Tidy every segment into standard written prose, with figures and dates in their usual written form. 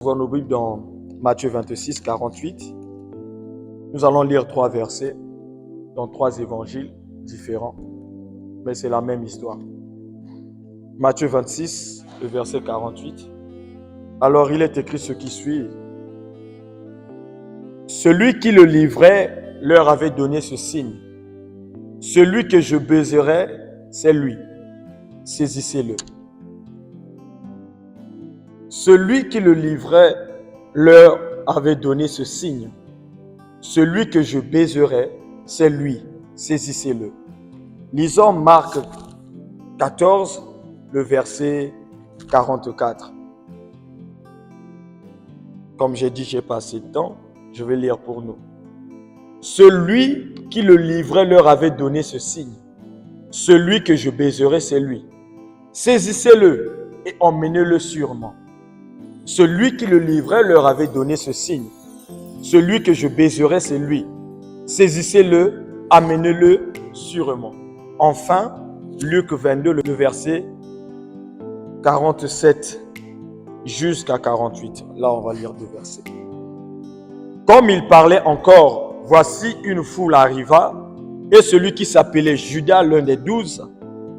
Ouvrons nos Bibles dans Matthieu 26, 48. Nous allons lire 3 versets dans 3 évangiles différents, mais c'est la même histoire. Matthieu 26, le verset 48. Alors il est écrit ce qui suit. Celui qui le livrait leur avait donné ce signe. Celui que je baiserai, c'est lui. Saisissez-le. Celui qui le livrait leur avait donné ce signe. Celui que je baiserai, c'est lui. Saisissez-le. Lisons Marc 14, le verset 44. Comme j'ai dit, j'ai pas assez de temps. Je vais lire pour nous. Celui qui le livrait leur avait donné ce signe. Celui que je baiserai, c'est lui. Saisissez-le et emmenez-le sûrement. Celui qui le livrait leur avait donné ce signe. Celui que je baiserai, c'est lui. Saisissez-le, amenez-le sûrement. Enfin, Luc 22, le verset 47 jusqu'à 48. Là, on va lire 2 versets. Comme il parlait encore, voici une foule arriva, et celui qui s'appelait Judas, l'un des 12,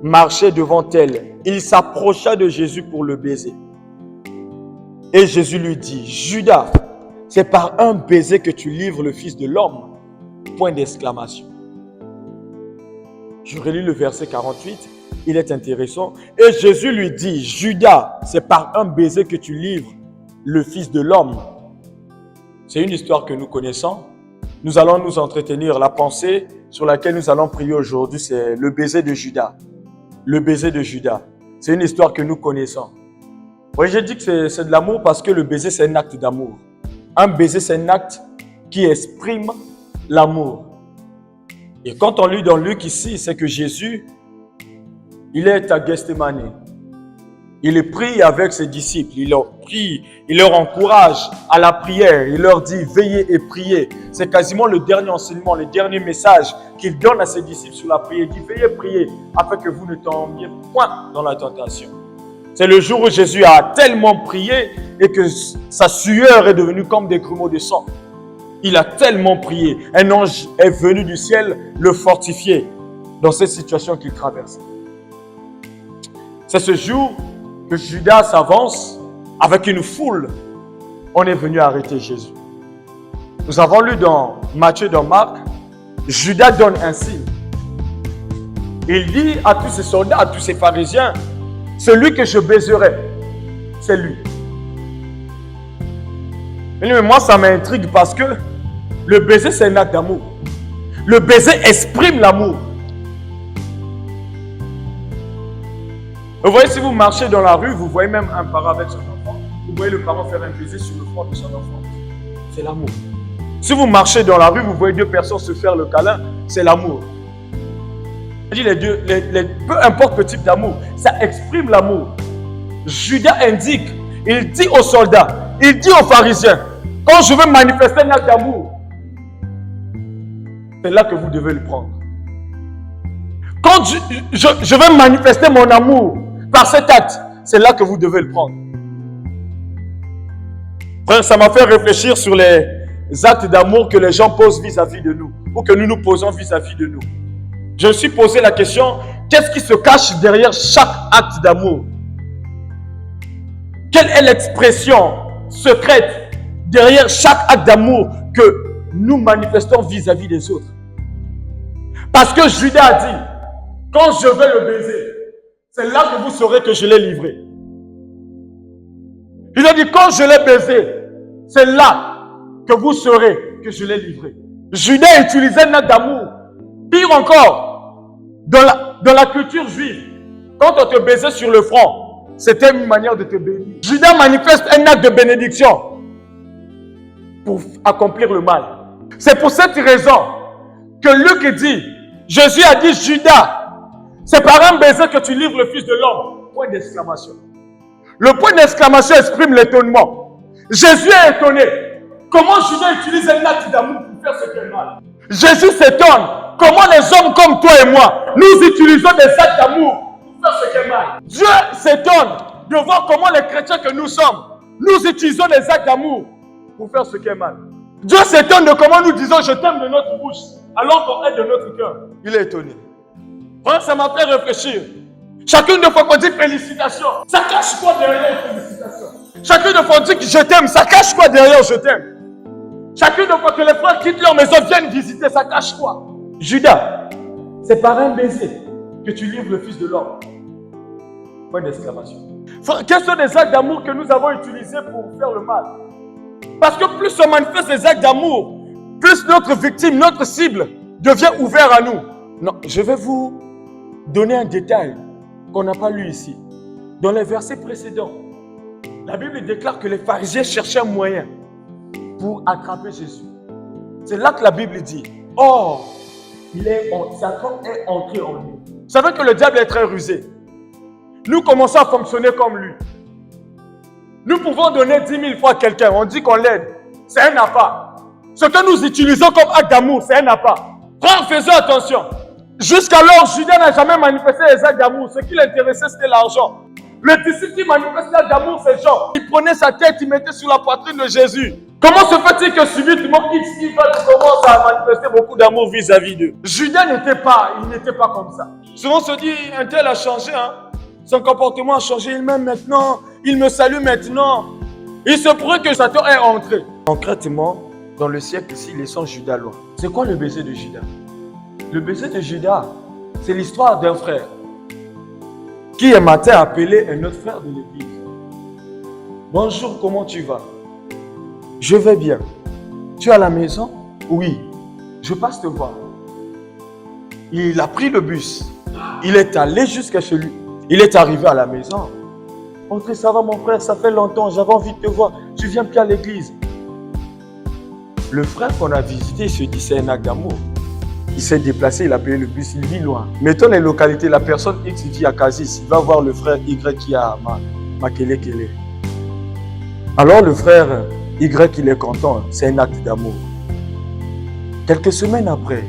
marchait devant elle. Il s'approcha de Jésus pour le baiser. Et Jésus lui dit, Judas, c'est par un baiser que tu livres le Fils de l'homme. Point d'exclamation. Je relis le verset 48, il est intéressant. Et Jésus lui dit, Judas, c'est par un baiser que tu livres le Fils de l'homme. C'est une histoire que nous connaissons. Nous allons nous entretenir. La pensée sur laquelle nous allons prier aujourd'hui, c'est le baiser de Judas. Le baiser de Judas. C'est une histoire que nous connaissons. Oui, j'ai dit que c'est de l'amour parce que le baiser, c'est un acte d'amour. Un baiser, c'est un acte qui exprime l'amour. Et quand on lit dans Luc ici, c'est que Jésus, il est à Gethsémani. Il est pris avec ses disciples. Il leur prie, il leur encourage à la prière. Il leur dit, veillez et priez. C'est quasiment le dernier enseignement, le dernier message qu'il donne à ses disciples sur la prière. Il dit, veillez et priez afin que vous ne tombiez point dans la tentation. C'est le jour où Jésus a tellement prié et que sa sueur est devenue comme des grumeaux de sang. Il a tellement prié. Un ange est venu du ciel le fortifier dans cette situation qu'il traverse. C'est ce jour que Judas s'avance avec une foule. On est venu arrêter Jésus. Nous avons lu dans Matthieu, dans Marc, Judas donne un signe. Il dit à tous ses soldats, à tous ses pharisiens, celui que je baiserai, c'est lui. Mais moi, ça m'intrigue parce que le baiser, c'est un acte d'amour. Le baiser exprime l'amour. Vous voyez, si vous marchez dans la rue, vous voyez même un parent avec son enfant. Vous voyez le parent faire un baiser sur le front de son enfant. C'est l'amour. Si vous marchez dans la rue, vous voyez 2 personnes se faire le câlin. C'est l'amour. Je dis peu importe le type d'amour, ça exprime l'amour. Judas indique, il dit aux soldats, il dit aux pharisiens, quand je veux manifester un acte d'amour, c'est là que vous devez le prendre. Quand je veux manifester mon amour par cet acte, c'est là que vous devez le prendre. Ça m'a fait réfléchir sur les actes d'amour que les gens posent vis-à-vis de nous, ou que nous nous posons vis-à-vis de nous. Je me suis posé la question, qu'est-ce qui se cache derrière chaque acte d'amour? Quelle est l'expression secrète derrière chaque acte d'amour que nous manifestons vis-à-vis des autres? Parce que Judas a dit, quand je vais le baiser, c'est là que vous saurez que je l'ai livré. Il a dit, quand je l'ai baisé, c'est là que vous saurez que je l'ai livré. Judas utilisait un acte d'amour. Pire encore, dans la culture juive, quand on te baisait sur le front, c'était une manière de te bénir. Judas manifeste un acte de bénédiction pour accomplir le mal. C'est pour cette raison que Luc dit, Jésus a dit, Judas, c'est par un baiser que tu livres le Fils de l'homme. Point d'exclamation. Le point d'exclamation exprime l'étonnement. Jésus est étonné. Comment Judas utilise un acte d'amour pour faire ce qui est mal? Jésus s'étonne. Comment les hommes comme toi et moi, nous utilisons des actes d'amour pour faire ce qui est mal. Dieu s'étonne de voir comment les chrétiens que nous sommes, Nous utilisons les actes d'amour pour faire ce qui est mal. Dieu s'étonne de comment nous disons je t'aime de notre bouche, alors qu'on est de notre cœur. Il est étonné. Voilà, ça m'a fait réfléchir. Chacune de fois qu'on dit félicitations, ça cache quoi derrière félicitations? Chacune de fois qu'on dit que je t'aime, ça cache quoi derrière je t'aime? Chacune de fois que les frères quittent leur maison, viennent visiter, ça cache quoi? Judas, c'est par un baiser que tu livres le Fils de l'homme. Point d'exclamation. Quels sont les actes d'amour que nous avons utilisés pour faire le mal? Parce que plus on manifeste les actes d'amour, plus notre victime, notre cible devient ouverte à nous. Non, je vais vous donner un détail qu'on n'a pas lu ici. Dans les versets précédents, la Bible déclare que les pharisiens cherchaient un moyen pour attraper Jésus. C'est là que la Bible dit, or, Satan est entré en lui. Vous savez que le diable est très rusé. Nous commençons à fonctionner comme lui. Nous pouvons donner 10 000 fois à quelqu'un, on dit qu'on l'aide. C'est un appât. Ce que nous utilisons comme acte d'amour, c'est un appât. Frères, faisons attention. Jusqu'alors, Judas n'a jamais manifesté les actes d'amour. Ce qui l'intéressait, c'était l'argent. Le disciple qui manifeste l'acte d'amour, c'est Jean. Il prenait sa tête, il mettait sur la poitrine de Jésus. Comment se fait-il que subitement X commence à manifester beaucoup d'amour vis-à-vis d'eux? Judas n'était pas comme ça. Souvent on se dit, un tel a changé, hein? Son comportement a changé, il m'aime maintenant, il me salue maintenant. Il se pourrait que Satan est entré. Concrètement, dans le siècle ici, laissons Judas loin. C'est quoi le baiser de Judas? Le baiser de Judas, c'est l'histoire d'un frère qui un matin a appelé un autre frère de l'église. Bonjour, comment tu vas? Je vais bien. Tu es à la maison? Oui. Je passe te voir. Il a pris le bus. Il est allé jusqu'à chez lui. Il est arrivé à la maison. Entrez, ça va mon frère, ça fait longtemps, j'avais envie de te voir. Tu viens plus à l'église. Le frère qu'on a visité, il se dit c'est un acte d'amour. Il s'est déplacé, il a payé le bus, il vit loin. Mettons les localités, la personne X vit à Kazis, il va voir le frère Y qui a Makele Kele. Alors le frère Y, il est content, c'est un acte d'amour. Quelques semaines après,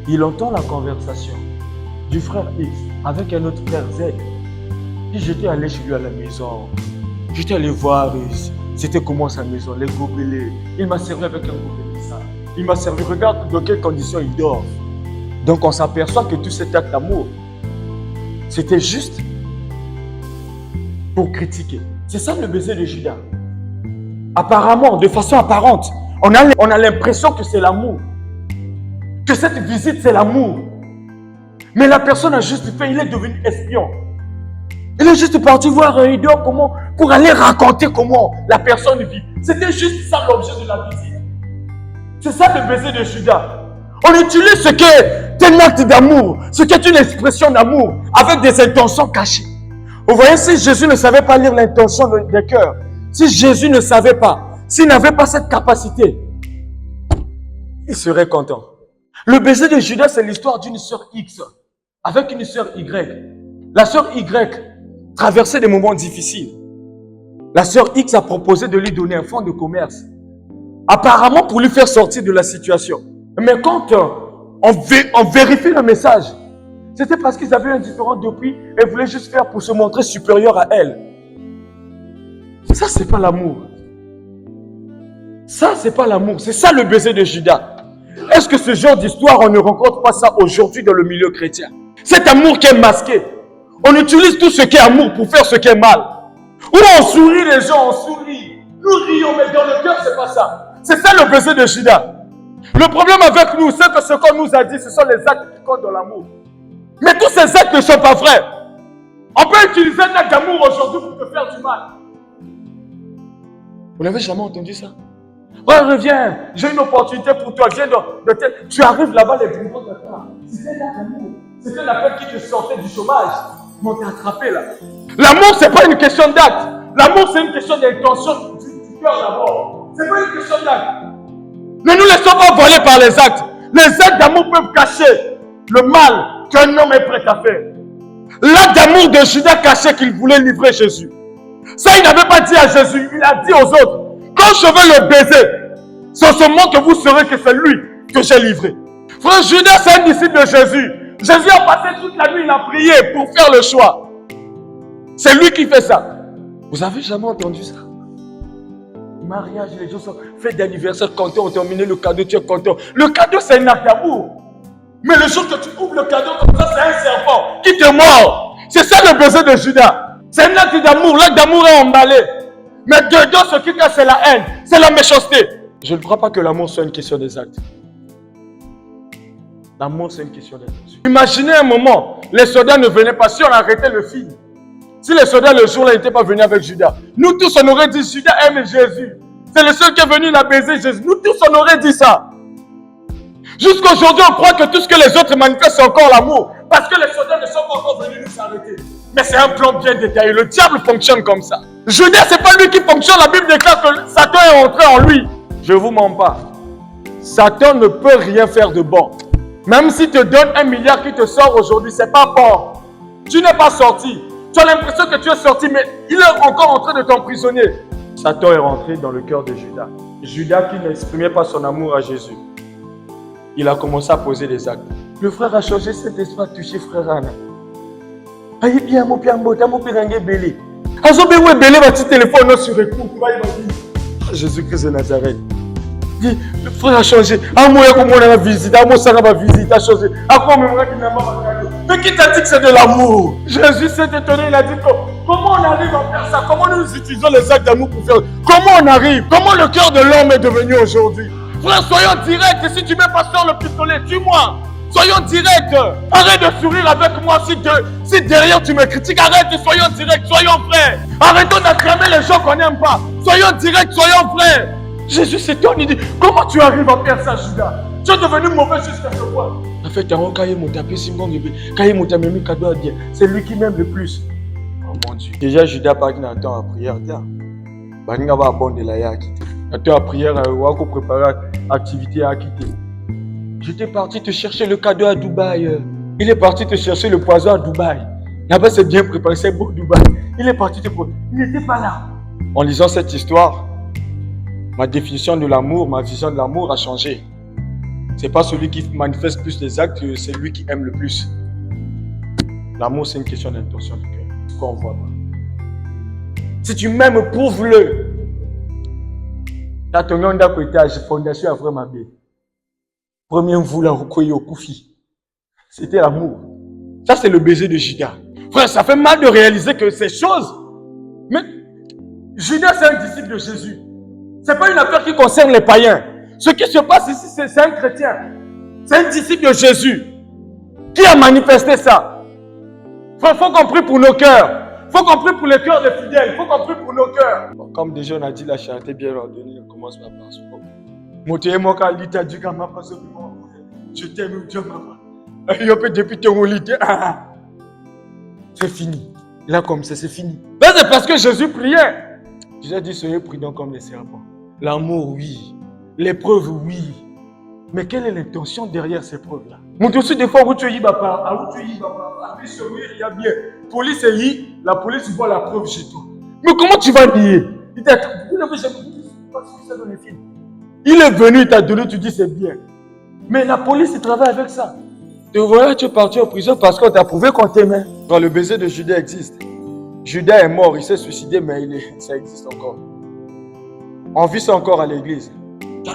il entend la conversation du frère X avec un autre frère Z. Et j'étais allé chez lui à la maison. J'étais allé voir, c'était comment sa maison, les gobelets. Il m'a servi avec un gobelet ça. Il m'a servi, regarde dans quelles conditions il dort. Donc on s'aperçoit que tout cet acte d'amour, c'était juste pour critiquer. C'est ça le baiser de Judas. Apparemment, de façon apparente, on a l'impression que c'est l'amour. Que cette visite, c'est l'amour. Mais la personne a juste fait, il est devenu espion. Il est juste parti voir un idiot comment, pour aller raconter comment la personne vit. C'était juste ça l'objet de la visite. C'est ça le baiser de Judas. On utilise ce qui est un acte d'amour, ce qui est une expression d'amour, avec des intentions cachées. Vous voyez, si Jésus ne savait pas lire l'intention des cœurs, si Jésus ne savait pas, s'il n'avait pas cette capacité, il serait content. Le baiser de Judas, c'est l'histoire d'une sœur X avec une sœur Y. La sœur Y traversait des moments difficiles. La sœur X a proposé de lui donner un fonds de commerce, apparemment pour lui faire sortir de la situation. Mais quand on vérifie le message, c'était parce qu'ils avaient un différent depuis et voulaient juste faire pour se montrer supérieur à elle. Ça, c'est pas l'amour. Ça, c'est pas l'amour. C'est ça le baiser de Judas. Est-ce que ce genre d'histoire, on ne rencontre pas ça aujourd'hui dans le milieu chrétien? Cet amour qui est masqué. On utilise tout ce qui est amour pour faire ce qui est mal. Ou on sourit les gens, on sourit. Nous rions, mais dans le cœur, c'est pas ça. C'est ça le baiser de Judas. Le problème avec nous, c'est que ce qu'on nous a dit, ce sont les actes qui comptent dans l'amour. Mais tous ces actes ne sont pas vrais. On peut utiliser un acte d'amour aujourd'hui pour te faire du mal. Vous n'avez jamais entendu ça? Ouais, reviens, j'ai une opportunité pour toi, viens de tel. Tu arrives là-bas, les brigands t'attrapent. C'était un acte d'amour. C'était l'appel qui te sortait du chômage. Ils m'ont attrapé là. L'amour, c'est pas une question d'acte. L'amour, c'est une question d'intention du cœur d'abord. C'est pas une question d'acte. Ne nous laissons pas voler par les actes. Les actes d'amour peuvent cacher le mal qu'un homme est prêt à faire. L'acte d'amour de Judas cachait qu'il voulait livrer Jésus. Ça, il n'avait pas dit à Jésus, il a dit aux autres, quand je veux le baiser, c'est seulement que vous saurez que c'est lui que j'ai livré. Frère, Judas, c'est un disciple de Jésus. Jésus a passé toute la nuit, il a prié pour faire le choix. C'est lui qui fait ça. Vous avez jamais entendu ça? Mariage, les gens sont fête d'anniversaire, content, on terminé le cadeau, tu es content. Le cadeau, c'est un acte d'amour. Mais le jour que tu ouvres le cadeau comme ça, c'est un serpent qui te mord. C'est ça le baiser de Judas. C'est un acte d'amour. L'acte d'amour est emballé. Mais dedans, ce qui casse, c'est la haine, c'est la méchanceté. Je ne crois pas que l'amour soit une question des actes. L'amour, c'est une question d'intention. Imaginez un moment, les soldats ne venaient pas si on arrêtait le film. Si les soldats le jour-là n'étaient pas venus avec Judas, nous tous on aurait dit Judas aime Jésus. C'est le seul qui est venu, il a baisé Jésus. Nous tous on aurait dit ça. Jusqu'à aujourd'hui, on croit que tout ce que les autres manifestent, c'est encore l'amour. Parce que les soldats ne sont pas encore venus nous arrêter. Mais c'est un plan bien détaillé. Le diable fonctionne comme ça. Judas, c'est pas lui qui fonctionne. La Bible déclare que Satan est entré en lui. Je vous mens pas. Satan ne peut rien faire de bon. Même s'il te donne 1 milliard qui te sort aujourd'hui, c'est pas bon. Tu n'es pas sorti. Tu as l'impression que tu es sorti, mais il est encore en train de t'emprisonner. Satan est rentré dans le cœur de Judas. Judas qui n'exprimait pas son amour à Jésus. Il a commencé à poser des actes. Le frère a changé cet esprit à toucher frère Anna. Aïe bien mon piambo, t'as mon pirangue belé. Azobe ouais belé va petit téléphone sur écoute, il va dire Jésus-Christ de Nazareth. Dit, le frère a changé. Ah moi comment on a visité, ah moi ça va visiter, a changé. Ah quoi même moi qui n'a pas regardé. Mais qui t'a dit que c'est de l'amour? Jésus s'est étonné, il a dit comment on arrive à faire ça? Comment nous utilisons les actes d'amour pour faire? Comment on arrive? Comment le cœur de l'homme est devenu aujourd'hui? Frère, soyons directs. Et si tu mets pas sur le pistolet, tue-moi. Soyons directs. Arrête de sourire avec moi. Si derrière tu me critiques, arrête. Soyons directs. Soyons frères. Arrêtons d'acclamer les gens qu'on n'aime pas. Soyons directs. Soyons frères. Jésus s'étonne. Il dit, comment tu arrives à faire ça, Judas? Tu es devenu mauvais jusqu'à ce point. En fait, c'est lui qui m'aime le plus. Oh mon Dieu. Déjà, Judas pas qu'il attend à prière. Baninga va abonder la ya quitter. Attends à prière, on va préparer activité à quitter. J'étais parti te chercher le cadeau à Dubaï. Il est parti te chercher le poison à Dubaï. Là-bas, c'est bien préparé, c'est beau Dubaï. Il est parti te prendre. Il n'était pas là. En lisant cette histoire, ma définition de l'amour, ma vision de l'amour a changé. C'est pas celui qui manifeste plus les actes, c'est lui qui aime le plus. L'amour, c'est une question d'intention du cœur. Ce qu'on voit pas. Si tu m'aimes, prouve-le. T'as ton nom d'étage, fondation à vraiment bien. Premier vous la recueillir au Koufi. C'était l'amour. Ça, c'est le baiser de Judas. Frère, ça fait mal de réaliser que ces choses. Mais Judas, c'est un disciple de Jésus. C'est pas une affaire qui concerne les païens. Ce qui se passe ici, c'est un chrétien. C'est un disciple de Jésus. Qui a manifesté ça? Frère, faut qu'on prie pour nos cœurs. Faut qu'on prie pour les cœurs des fidèles. Faut qu'on prie pour nos cœurs. Comme déjà on a dit, la charité bien ordonnée, on commence par ce propos. Je t'aime, Dieu, maman. Depuis ton lit, c'est fini. Là, comme ça, c'est fini. Mais c'est parce que Jésus priait. Jésus dit, soyez prudents comme les serpents. L'amour, oui. L'épreuve, oui. Mais quelle est l'intention derrière ces preuves-là? Mon Dieu, des fois, où tu y vas pas, il y a bien. Police est y, la police voit la preuve chez toi. Mais comment tu vas nier? Il t'a il est venu, il t'a donné, tu dis c'est bien. Mais la police, il travaille avec ça. Tu vois, tu es parti en prison parce qu'on t'a prouvé qu'on t'aimait. Quand le baiser de Judas existe. Judas est mort, il s'est suicidé, mais ça existe encore. On vit ça encore à l'église.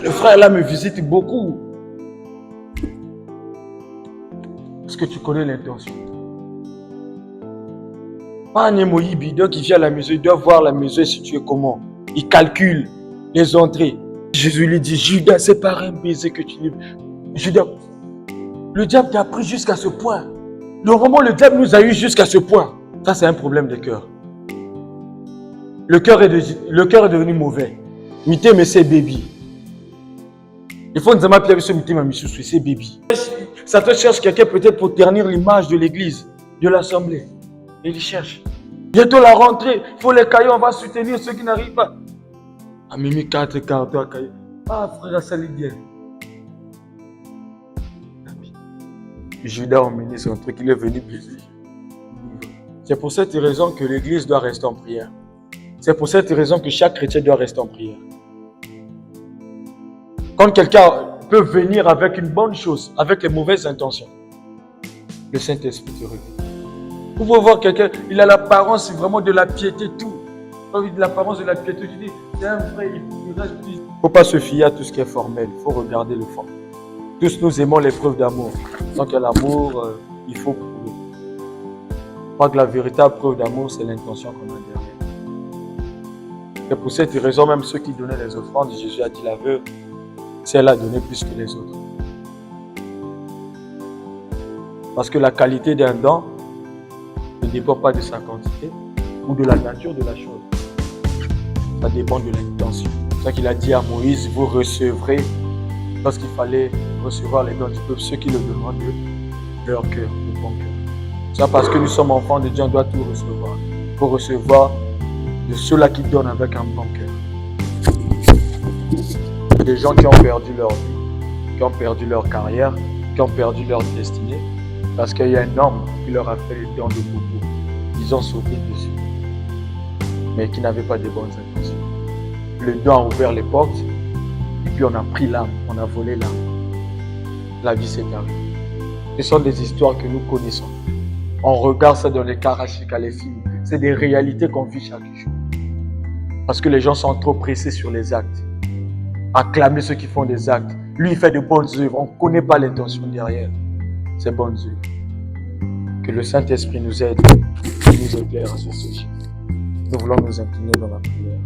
Le frère là me visite beaucoup. Est-ce que tu connais l'intention? Pas un émoïbi, donc il vient à la maison, il doit voir la maison est située comment. Il calcule les entrées. Jésus lui dit, Judas, c'est par un baiser que tu livres. Judas, le diable t'a pris jusqu'à ce point. Normalement, le diable nous a eu jusqu'à ce point. Ça, c'est un problème de cœur. Le cœur est devenu mauvais. Mité, mais c'est baby. Il faut nous appeler ce mité, mais c'est baby. Ça te cherche quelqu'un peut-être pour ternir l'image de l'église, de l'assemblée. Il cherche. Bientôt la rentrée, il faut les cailloux, on va soutenir ceux qui n'arrivent pas. Ah, Mimi 4 cartons à cailloux. Ah, frère, ça lui vient. Judas a emmené son truc, il est venu baiser. C'est pour cette raison que l'église doit rester en prière. C'est pour cette raison que chaque chrétien doit rester en prière. Quand quelqu'un peut venir avec une bonne chose, avec les mauvaises intentions, le Saint-Esprit te révèle. Vous pouvez voir quelqu'un, il a l'apparence vraiment de la piété, tout. pas vu de l'apparence de la piété. Tu dis, c'est un vrai, il reste plus. Il ne faut pas se fier à tout ce qui est formel. Il faut regarder le fond. Tous nous aimons les preuves d'amour. Tant qu'il y a l'amour, il faut prouver. Je crois que la véritable preuve d'amour, c'est l'intention qu'on a derrière. Et pour cette raison, même ceux qui donnaient les offrandes, Jésus a dit la veuve, c'est elle a donné plus que les autres. Parce que la qualité d'un don ne dépend pas de sa quantité ou de la nature de la chose. Ça dépend de l'intention. C'est ça qu'il a dit à Moïse, vous recevrez, lorsqu'il fallait recevoir les dons du peuple, ceux qui le donneront de leur cœur, de bon cœur. C'est parce que nous sommes enfants de Dieu, on doit tout recevoir. Il faut recevoir de ceux-là qui donnent avec un bon cœur. Il y a des gens qui ont perdu leur vie, qui ont perdu leur carrière, qui ont perdu leur destinée, parce qu'il y a un homme qui leur a fait les dons de beaucoup. Ils ont sauté dessus, mais qui n'avaient pas de bonnes intentions. Le don a ouvert les portes, et puis on a pris l'âme, on a volé l'âme. La vie s'est arrêtée. Ce sont des histoires que nous connaissons. On regarde ça dans les karachik, les films. C'est des réalités qu'on vit chaque jour. Parce que les gens sont trop pressés sur les actes. Acclamer ceux qui font des actes. Lui, il fait de bonnes œuvres. On ne connaît pas l'intention derrière ces bonnes œuvres. Que le Saint-Esprit nous aide et nous éclaire à ce sujet. Nous voulons nous incliner dans la prière.